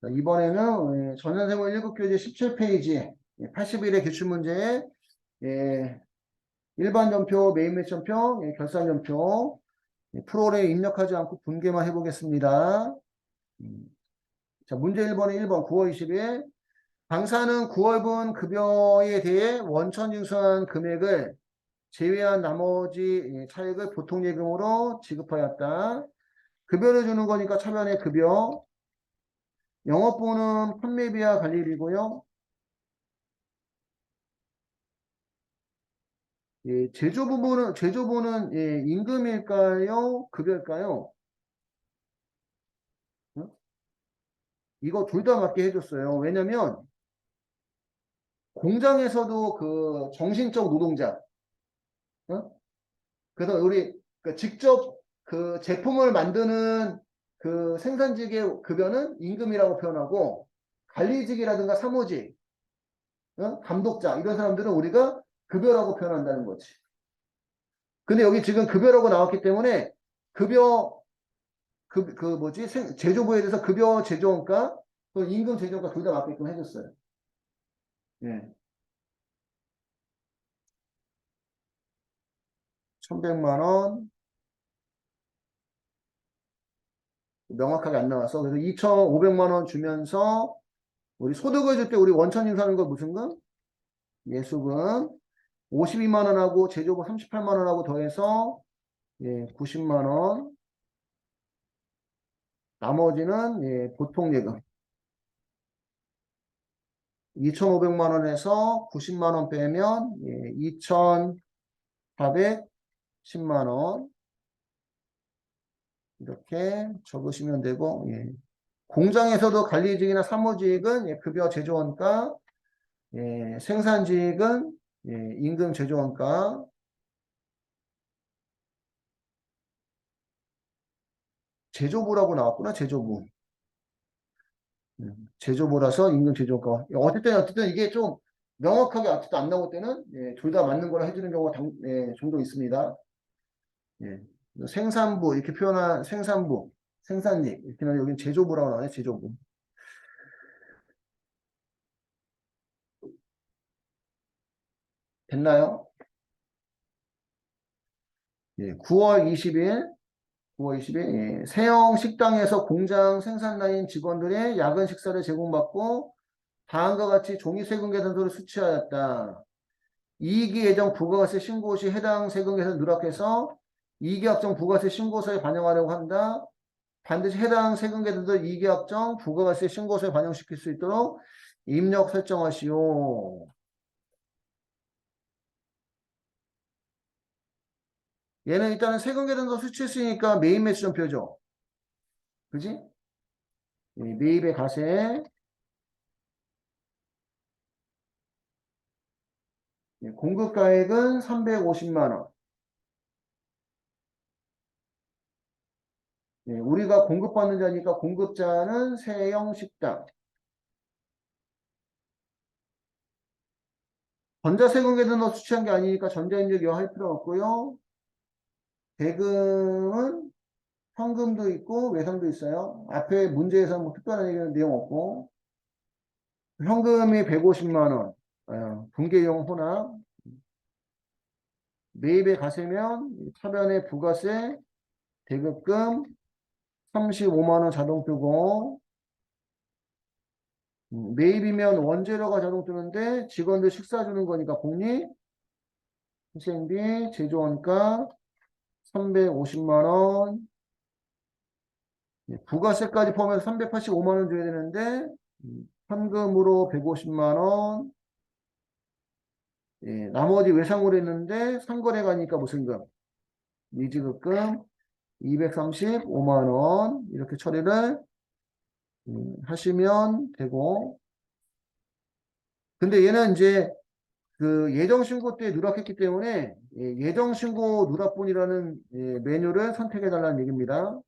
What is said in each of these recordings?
자, 이번에는 전산생활 1급교재 17페이지 81의 기출문제에 일반 전표, 메인 매점표, 결산 전표 프로그램에 입력하지 않고 분개만 해보겠습니다. 자, 문제 1번에 1번 9월 20일 당사는 9월분 급여에 대해 원천 징수한 금액을 제외한 나머지 차액을 보통예금으로 지급하였다. 급여를 주는 거니까 차변의 급여. 영업부는 판매비와 관리비고요. 제조부는 임금일까요? 급여일까요? 이거 둘 다 맞게 해줬어요. 왜냐면 공장에서도 그 정신적 노동자, 그래서 우리 직접 그 제품을 만드는 그 생산직의 급여는 임금이라고 표현하고 관리직이라든가 사무직, 감독자 이런 사람들은 우리가 급여라고 표현한다는 거지. 근데 여기 지금 급여라고 나왔기 때문에 급여 제조부에 대해서 급여 제조원가 또 임금 제조원가 둘 다 맞게끔 해줬어요. 예. 1,100만 원 명확하게 안 나와서 그래서 2,500만 원 주면서 우리 소득을 줄 때 우리 원천 징수하는 거 무슨 거? 예수금 52만 원하고 제조부 38만 원하고 더해서 90만 원. 나머지는 보통 예금 2,500만 원에서 90만 원 빼면 2,410만 원 이렇게 적으시면 되고 공장에서도 관리직이나 사무직은 급여 제조원가, 생산직은 임금 제조원가. 제조부라고 나왔구나. 제조부. 제조부라서 임금 제조원가. 어쨌든 이게 좀 명확하게 어쨌든 안 나올 때는 둘 다 맞는 거라 해주는 경우가 종종 있습니다. 생산부 이렇게 표현한 생산부, 생산직 이렇게 나오면 여기는 제조부라고 나와요. 제조부. 됐나요? 9월 20일 세영 식당에서 공장 생산 라인 직원들의 야근 식사를 제공받고 다음과 같이 종이 세금 계산서를 수취하였다. 이익이 예정 부가세 신고 시 해당 세금 계산 누락해서 이익이 확정 부가세 신고서에 반영하려고 한다. 반드시 해당 세금 계산서 이익이 확정 부가세 신고서에 반영시킬 수 있도록 입력 설정하시오. 얘는 일단은 세금 계산서 수취했으니까 매입 매수점표죠. 그지? 매입의 가세 공급가액은 350만 원. 우리가 공급받는 자니까 공급자는 세영식당. 전자세금 계산서 수취한 게 아니니까 전자인적 여할 필요 없고요. 대금은 현금도 있고 외상도 있어요. 앞에 문제에서 뭐 특별한 얘기는 내용 없고 현금이 150만 원, 분계용 혼합, 매입에 가세면 차변에 부가세, 대급금 35만 원 자동 뜨고 매입이면 원재료가 자동 뜨는데 직원들 식사 주는 거니까 복리, 희생비, 제조원가 350만 원, 부가세까지 포함해서 385만 원 줘야 되는데 현금으로 150만 원, 나머지 외상으로 했는데 상거래 가니까 무슨 금? 미지급금 235만 원 이렇게 처리를 하시면 되고 근데 얘는 이제 그 예정신고 때 누락했기 때문에 예정신고 누락분이라는 메뉴를 선택해 달라는 얘기입니다.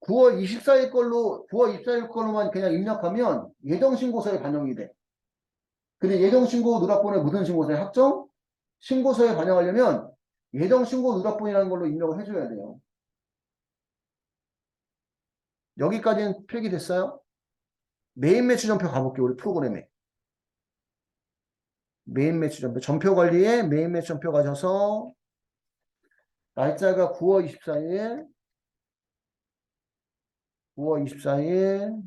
9월 24일 걸로만 그냥 입력하면 예정신고서에 반영이 돼. 근데 예정신고 누락분을 무슨 신고서에 확정? 신고서에 반영하려면 예정신고 누락분이라는 걸로 입력을 해줘야 돼요. 여기까지는 필기됐어요? 메인 매치 전표 가볼게요. 우리 프로그램에. 메인 매치 전표. 전표 관리에 메인 매치 전표 가셔서 날짜가 9월 24일, 9월 24일,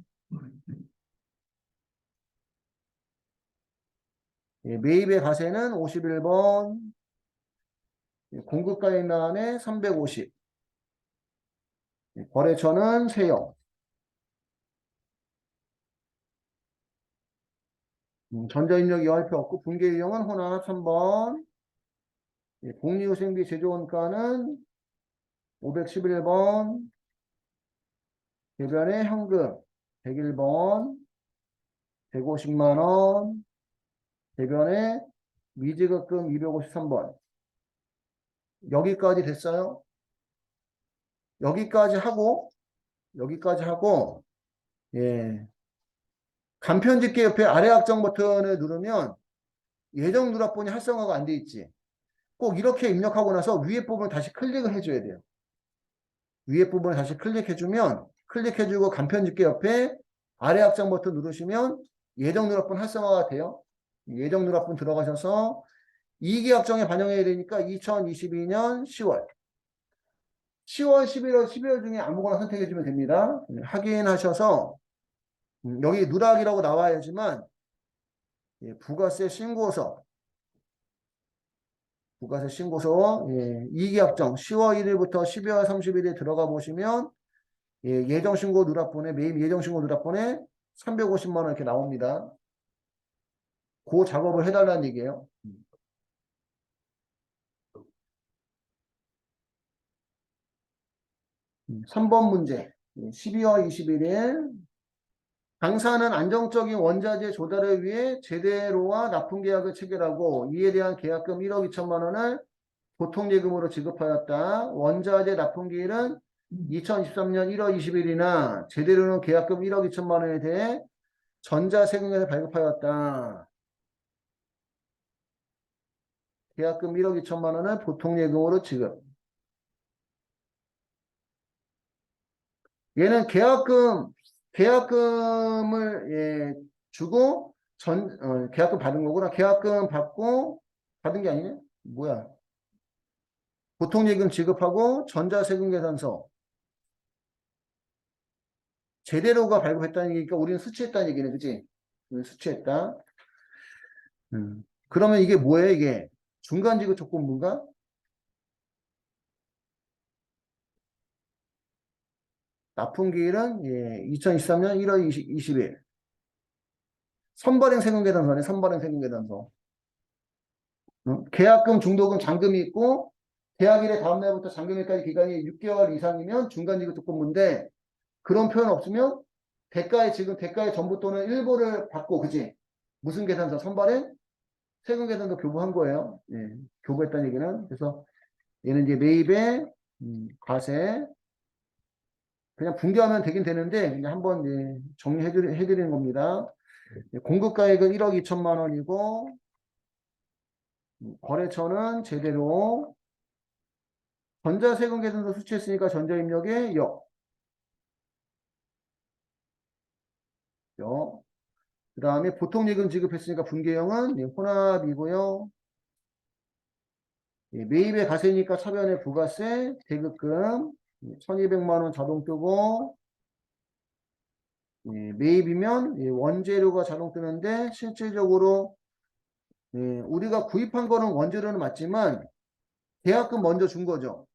예, 매입의 가세는 51번, 예, 공급가액란에 350, 예, 거래처는 세영, 전자입력 이할 필요 없고 분계유형은 혼합 3번, 예, 공리후생비 제조원가는 511번, 대변의 현금 101번, 150만 원, 대변의 미지급금 253번. 여기까지 됐어요? 여기까지 하고, 예. 간편집계 옆에 아래 확정 버튼을 누르면 예정 누락본이 활성화가 안 돼 있지. 꼭 이렇게 입력하고 나서 위에 부분을 다시 클릭을 해줘야 돼요. 위에 부분을 다시 클릭해주면, 클릭해주고 간편집계 옆에 아래 확장 버튼 누르시면 예정 누락본 활성화가 돼요. 예정 누락본 들어가셔서 이기 확정에 반영해야 되니까 2022년 10월. 10월, 11월, 12월 중에 아무거나 선택해주면 됩니다. 확인하셔서 여기 누락이라고 나와야지만 예, 부가세 신고서 예, 이기 확정 10월 1일부터 12월 30일에 들어가 보시면 예, 예정신고 누락본에 매입 예정신고 누락본에 350만 원 이렇게 나옵니다. 그 작업을 해달라는 얘기예요. 3번 문제 12월 21일 당사는 안정적인 원자재 조달을 위해 제대로와 납품계약을 체결하고 이에 대한 계약금 1억 2천만 원을 보통예금으로 지급하였다. 원자재 납품기일은 2023년 1월 20일이나 제대로는 계약금 1억 2천만 원에 대해 전자세금에서 발급하였다. 계약금 1억 2천만 원을 보통예금으로 지급. 얘는 계약금을 예, 주고 계약금 받은 거구나. 계약금 받고 받은 게 아니네. 뭐야? 보통예금 지급하고 전자세금 계산서 제대로가 발급했다는 얘기니까 우리는 수취했다는 얘기네, 그치? 수취했다. 그러면 이게 뭐예요, 이게? 중간지급 조건부인가? 납품기일은 예, 2023년 1월 20일. 선발행 세금계산서네, 선발행 세금계산서. 계약금, 중도금, 잔금이 있고 계약일의 다음날부터 잔금일까지 기간이 6개월 이상이면 중간지급 조건부인데 그런 표현 없으면 대가의 전부 또는 일부를 받고, 그지? 무슨 계산서? 선발행 세금계산서 교부한 거예요. 예, 교부했다는 얘기는. 그래서 얘는 이제 매입의 과세. 그냥 분개하면 되긴 되는데, 그냥 한번 예, 정리해드리는 겁니다. 예, 공급가액은 1억 2천만 원이고, 거래처는 제대로, 전자세금 계산서 수취했으니까 전자입력에 역. 그 다음에 보통예금 지급했으니까 분계형은 예, 혼합이고요. 예, 매입의 가세니까 차변의 부가세, 대급금, 1200만 원 자동 뜨고, 예, 매입이면 예, 원재료가 자동 뜨는데 실질적으로 예, 우리가 구입한 거는 원재료는 맞지만 계약금 먼저 준 거죠.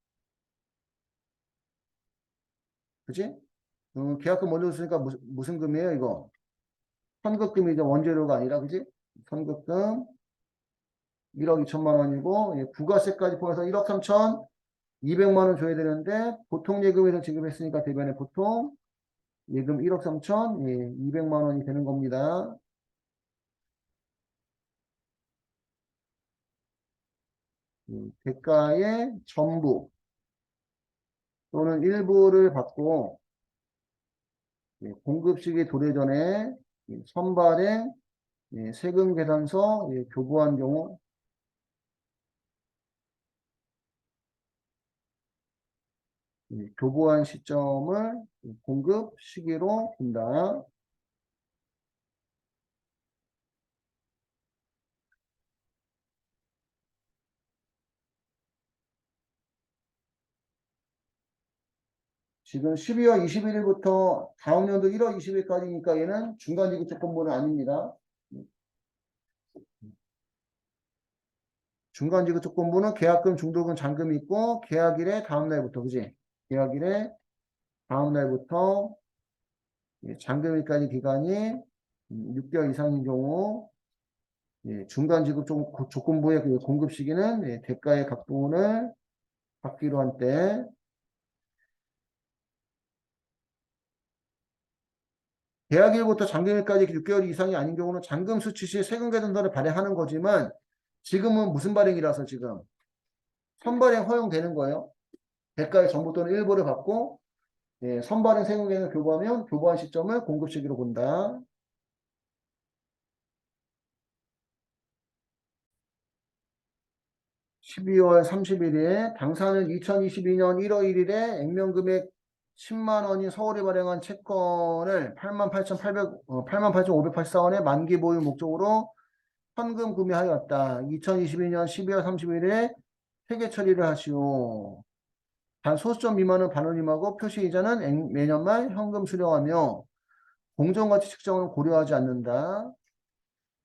그치? 계약금 먼저 줬으니까 무슨 금이에요, 이거? 선급금이죠. 원재료가 아니라, 그치? 선급금 1억 2천만 원이고, 예, 부가세까지 포함해서 1억 3천 2백만 원 줘야 되는데, 보통 예금에서 지급했으니까 대변에 보통 예금 1억 3천 예, 2백만 원이 되는 겁니다. 대가의 전부 또는 일부를 받고 예, 공급식이 도래 전에 예, 선발의 예, 세금 계산서 예, 교부한 경우 교부한 시점을 공급 시기로 본다. 지금 12월 21일부터 다음 년도 1월 20일까지니까 얘는 중간지급 조건부는 아닙니다. 중간지급 조건부는 계약금, 중도금, 잔금이 있고 계약일의 다음 날부터, 그지? 계약일의 다음 날부터 잔금일까지 기간이 6개월 이상인 경우 중간지급 조건부의 그 공급 시기는 대가의 각본을 받기로 한 때, 계약일부터 잔금일까지 6개월 이상이 아닌 경우는 잔금 수취 시 세금 개선서를 발행하는 거지만 지금은 무슨 발행이라서 지금 선발행 허용되는 거예요. 대가의 전부 또는 일부를 받고 선발행 세금 개선을 교부하면 교부한 시점을 공급 시기로 본다. 12월 31일에 당사는 2022년 1월 1일에 액면금액 10만 원이 서울에 발행한 채권을 88,584원의 만기 보유 목적으로 현금 구매하였다. 2022년 12월 31일에 회계 처리를 하시오. 단 소수점 미만은 반원임하고 표시이자는 매년 말 현금 수령하며 공정가치 측정은 고려하지 않는다.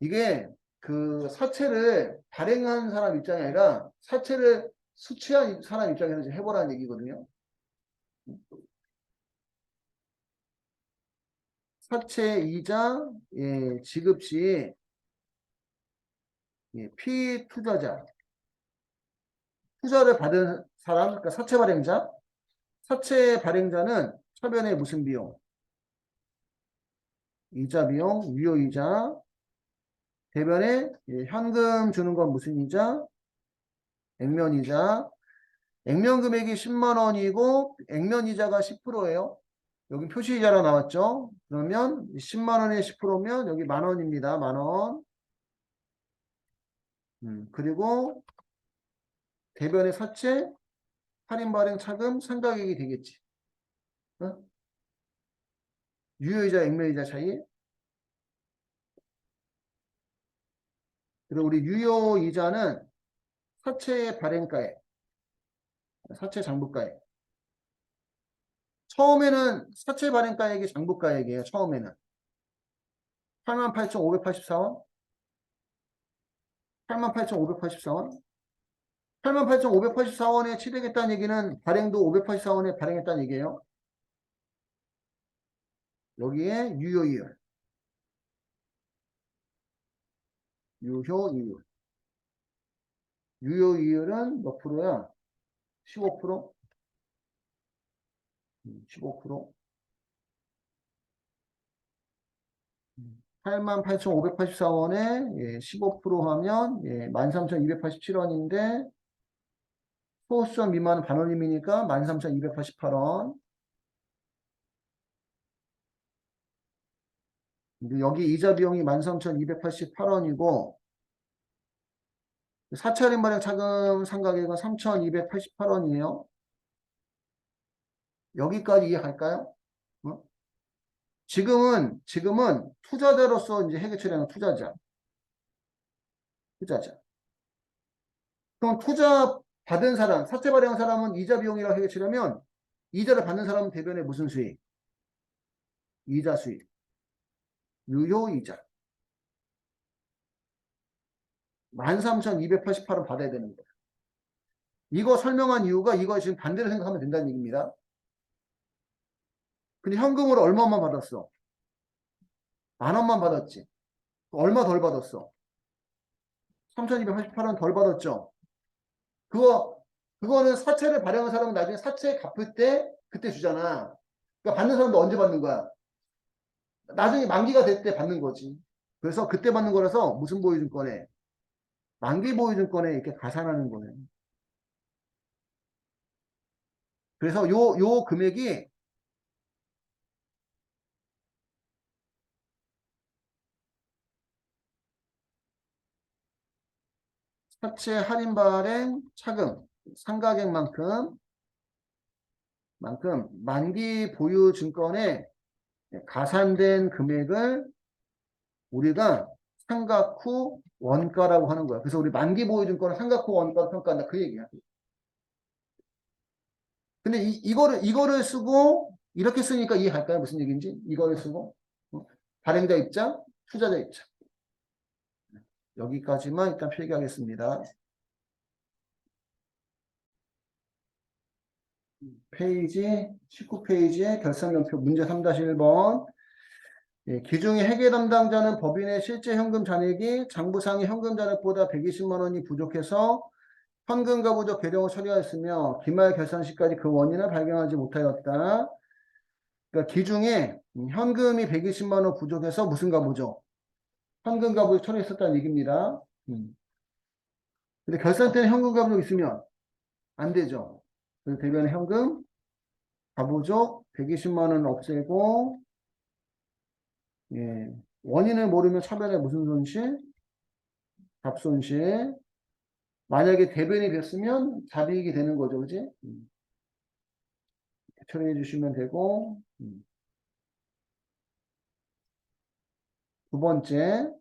이게 그 사채를 발행한 사람 입장이 아니라 사채를 수취한 사람 입장에서 이제 해보라는 얘기거든요. 사채 이자 지급 시 피투자자, 투자를 받은 사람, 그러니까 사채 발행자, 사채 발행자는 처변에 무슨 비용? 이자 비용, 유효이자, 대변에 현금 주는 건 무슨 이자? 액면이자. 액면 금액이 10만 원이고 액면 이자가 10%예요. 여기 표시이자로 나왔죠. 그러면 10만 원에 10%면 여기 만 원입니다. 만 원. 그리고 대변의 사채, 할인 발행 차금, 상가액이 되겠지. 어? 유효이자, 액면이자 차이. 그리고 우리 유효이자는 사채 발행가액, 사채 장부가액. 처음에는 사채 발행가액이 장부가액이에요. 처음에는 88,584원, 88,584원. 88,584원에 취득했다는 얘기는 발행도 584원에 발행했다는 얘기예요. 여기에 유효이율, 유효이율. 유효이율은 몇 프로야? 15%? 15%. 88,584원에 15% 하면 13,287원인데 소수점 미만은 반원임이니까 13,288원. 여기 이자 비용이 13,288원이고 사채 할인 발행 차금 상가액은 3,288원이에요. 여기까지 이해할까요? 어? 지금은 투자자로서 이제 회계 처리하는 투자자. 그럼 투자 받은 사람, 사채 발행한 사람은 이자 비용이라고 회계 처리하면 이자를 받는 사람은 대변에 무슨 수익? 이자 수익. 유효이자. 13,288원 받아야 되는 거예요. 이거 설명한 이유가 이거 지금 반대로 생각하면 된다는 얘기입니다. 근데 현금으로 얼마만 받았어? 만 원만 받았지. 얼마 덜 받았어? 3,288원 덜 받았죠. 그거는 사채를 발행한 사람은 나중에 사채 갚을 때 그때 주잖아. 그러니까 받는 사람도 언제 받는 거야? 나중에 만기가 될 때 받는 거지. 그래서 그때 받는 거라서 무슨 보유증권에? 만기 보유증권에 이렇게 가산하는 거예요. 그래서 요 금액이 사채 할인 발행 차금 상가액만큼 만큼 만기 보유 증권에 가산된 금액을 우리가 상각 후 원가라고 하는 거야. 그래서 우리 만기 보유 증권은 상각 후 원가로 평가한다. 그 얘기야. 근데 이거를 쓰고 이렇게 쓰니까 이해할까요? 무슨 얘기인지? 이거를 쓰고 발행자 입장, 투자자 입장. 여기까지만 일단 필기하겠습니다. 페이지 19페이지에 결산연표 문제 3-1번. 예, 기중의 회계 담당자는 법인의 실제 현금 잔액이 장부상의 현금 잔액보다 120만 원이 부족해서 현금과 부족 계정을 처리하였으며 기말 결산 시까지 그 원인을 발견하지 못하였다. 그러니까 기중에 현금이 120만 원 부족해서 무슨 가부죠? 현금 가부를 처리했었다는 얘기입니다. 근데 결산 때는 현금 가부족 있으면 안 되죠. 그래서 대변에 현금 가부족 120만 원 없애고 예, 원인을 모르면 차별에 무슨 손실? 잡손실. 만약에 대변이 됐으면 잡이익이 되는 거죠. 그지? 처리해 주시면 되고 두 번째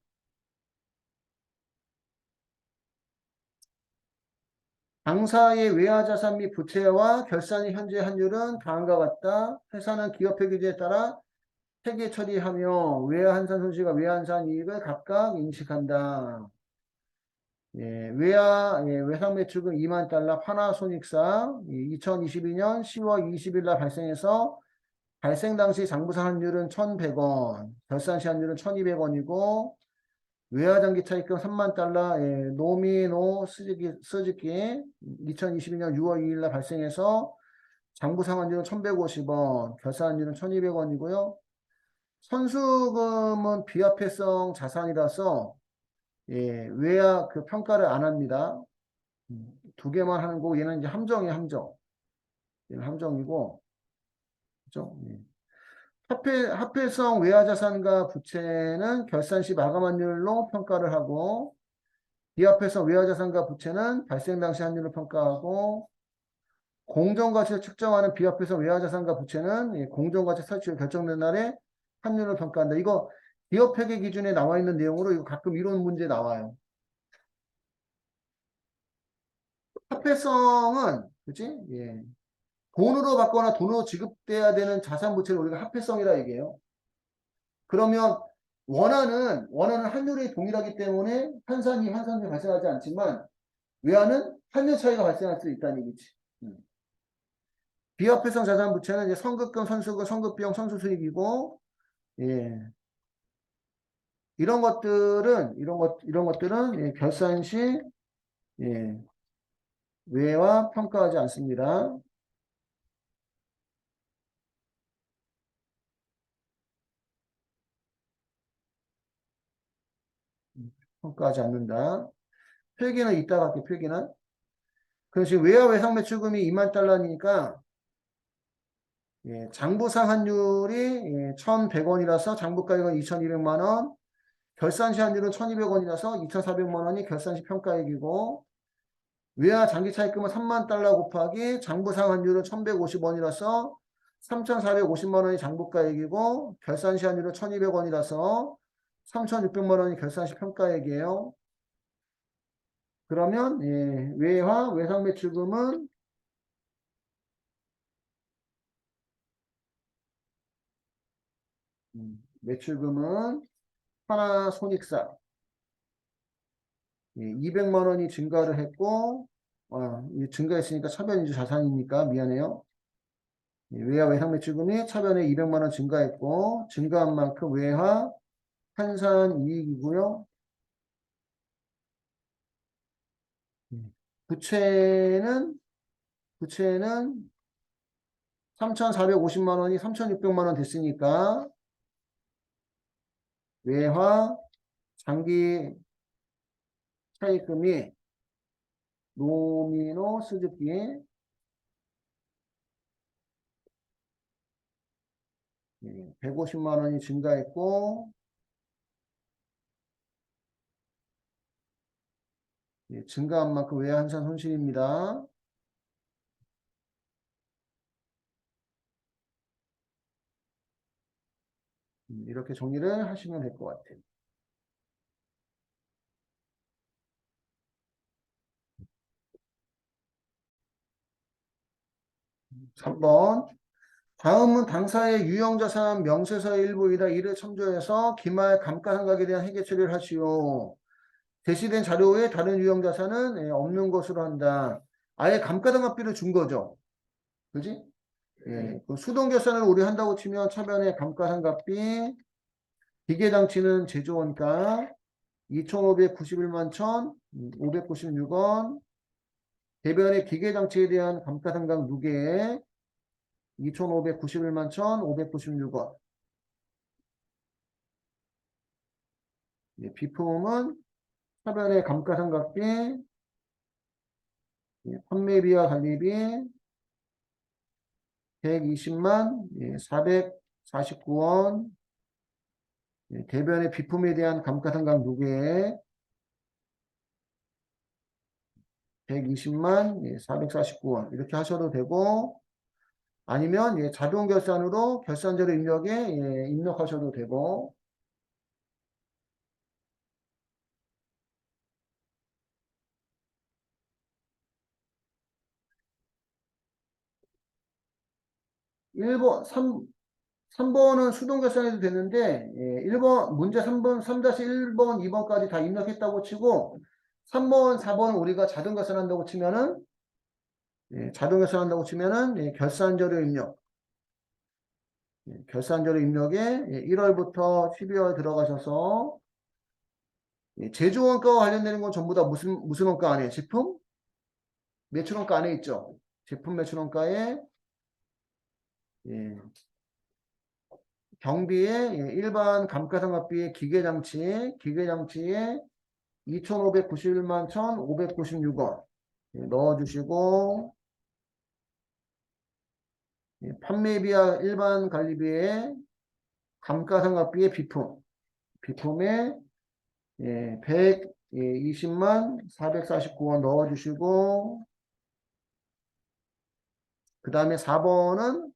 당사의 외화자산 및 부채와 결산의 현재 환율은 다음과 같다. 회사는 기업회 규제에 따라 회계 처리하며 외화환산 손실과 외화환산 이익을 각각 인식한다. 예, 외상 매출금 2만 달러 파나소닉사 2022년 10월 20일 날 발생해서 발생 당시 장부상 환율은 1,100원, 결산 시 환율은 1,200원이고 외화장기 차입금 3만 달러, 예, 노미노 스즈키 2022년 6월 2일 날 발생해서 장부상 환율은 1,150원, 결산 환율은 1,200원이고요. 선수금은 비화폐성 자산이라서 예, 외화 그 평가를 안 합니다. 두 개만 하는 거고 얘는 이제 함정이에요, 함정. 얘는 함정이고, 그죠? 예. 화폐성 외화자산과 부채는 결산 시 마감 환율로 평가를 하고, 비화폐성 외화자산과 부채는 발생 당시 환율로 평가하고, 공정가치를 측정하는 비화폐성 외화자산과 부채는 공정가치 설치가 결정된 날에 환율을 평가한다. 이거 기업회계 기준에 나와 있는 내용으로 이거 가끔 이론 문제 나와요. 화폐성은 그치? 예. 돈으로 받거나 돈으로 지급돼야 되는 자산 부채를 우리가 화폐성이라 얘기해요. 그러면 원화는 환율이 동일하기 때문에 환산이 발생하지 않지만 외화는 환율 차이가 발생할 수 있다는 얘기지. 비화폐성 자산 부채는 이제 선급금, 선수금, 선급비용, 선수수익이고 예. 이런 것들은 예, 결산 시 예, 외화 평가하지 않습니다. 평가하지 않는다. 필기는 이따 갈게, 필기는. 그럼 지금 외화 외상 매출금이 2만 달러니까 예, 장부상 환율이 예, 1,100원이라서 장부가액은 2,200만 원, 결산시 환율은 1,200원이라서 2,400만 원이 결산시 평가액이고 외화 장기 차입금은 3만 달러 곱하기 장부상 환율은 1,150원이라서 3,450만 원이 장부가액이고 결산시 환율은 1,200원이라서 3,600만 원이 결산시 평가액이에요. 그러면 예, 외화 외상 매출금은 매출금은 하나 손익사 예, 200만 원이 증가를 했고 증가했으니까 차변이죠. 자산이니까 미안해요. 예, 외화 외상 매출금이 차변에 200만 원 증가했고 증가한 만큼 외화 환산 이익이고요. 부채는 부채는 3,450만 원이 3,600만 원 됐으니까 외화 장기 차입금이 노미노 스즈키 150만 원이 증가했고 증가한 만큼 외환산 손실입니다. 이렇게 정리를 하시면 될 것 같아요. 3번. 다음은 당사의 유형자산 명세서의 일부이다. 이를 참조해서 기말 감가상각에 대한 회계 처리를 하시오. 제시된 자료에 다른 유형자산은 없는 것으로 한다. 아예 감가상각비를 준 거죠. 그지? 예, 그 수동결산을 우리 한다고 치면 차변에 감가상각비, 기계장치는 제조원가 2,591만 1,596원, 대변의 기계장치에 대한 감가상각 누계 2,591만 1,596원. 예, 비품은 차변의 감가상각비, 예, 판매비와 관리비 120만 449원, 예, 대변의 비품에 대한 감가상각 누계 120만 449원 이렇게 하셔도 되고 아니면 자동 결산으로 결산자료 입력에 입력하셔도 되고 1번, 3번은 수동 결산해도 되는데 1번 문제 3번 3-1번 2번까지 다 입력했다고 치고 3번 4번은 우리가 자동 결산한다고 치면은 자동 결산한다고 치면은 결산자료 입력 결산자료 입력에 1월부터 12월 들어가셔서 제조원가와 관련되는 건 전부 다 무슨 원가 안에 제품 매출원가 안에 있죠. 제품 매출원가에 경비에 일반 감가상각비의 기계장치에 2,591만 1,596원 넣어주시고 판매비와 일반 관리비에 감가상각비의 비품에 120만 449원 넣어주시고 그 다음에 4번은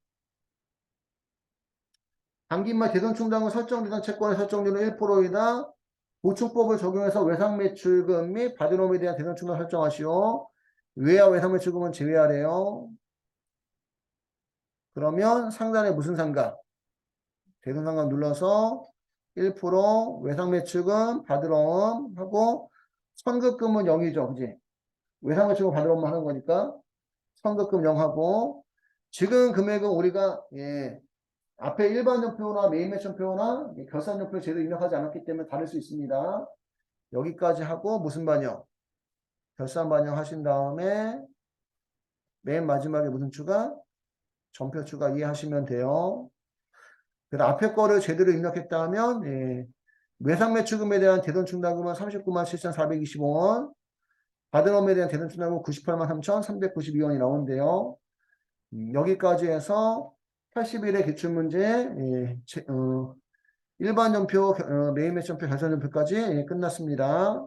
당기말 대손충당은 설정되던 채권의 설정률은 1%이다. 보충법을 적용해서 외상매출금 및 받은홈에 대한 대손충당 설정하시오. 외야 외상매출금은 제외하래요. 그러면 상단에 무슨 상가? 대손상가 눌러서 1% 외상매출금 받은홈 하고 선급금은 0이죠. 그지? 외상매출금 받은홈 하는 거니까 선급금 0하고 지금 금액은 우리가 앞에 일반전표나 메인매출표나 결산전표 제대로 입력하지 않았기 때문에 다를 수 있습니다. 여기까지 하고 무슨 반영? 결산 반영하신 다음에 맨 마지막에 무슨 추가? 전표 추가 이해하시면 돼요. 그래서 앞에 거를 제대로 입력했다 하면 외상매출금에 대한 대손충당금은 39만 7,425원 받은홈에 대한 대손충당금은 98만 3,392원이 나오는데요. 여기까지 해서 80일의 기출문제 일반 전표, 메인 매점표, 결산 전표까지 끝났습니다.